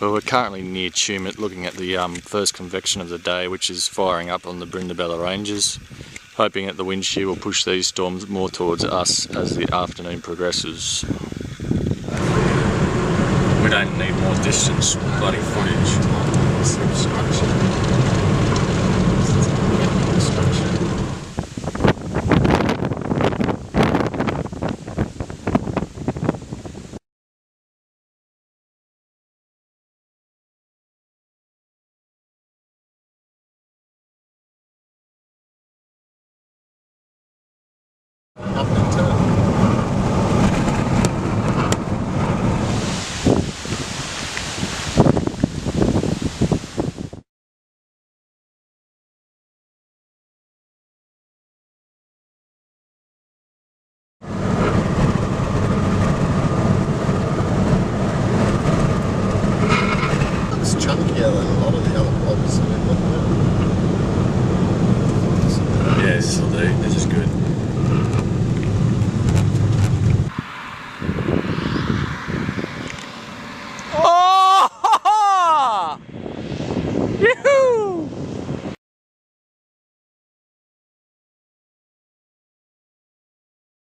Well, we're currently near Tumut looking at the first convection of the day, which is firing up on the Brindabella Ranges, hoping that the wind shear will push these storms more towards us as the afternoon progresses. We don't need more distance, bloody footage. Up and turn. It's chunkier than a lot of the other blobs. Yes, they'll do. They're just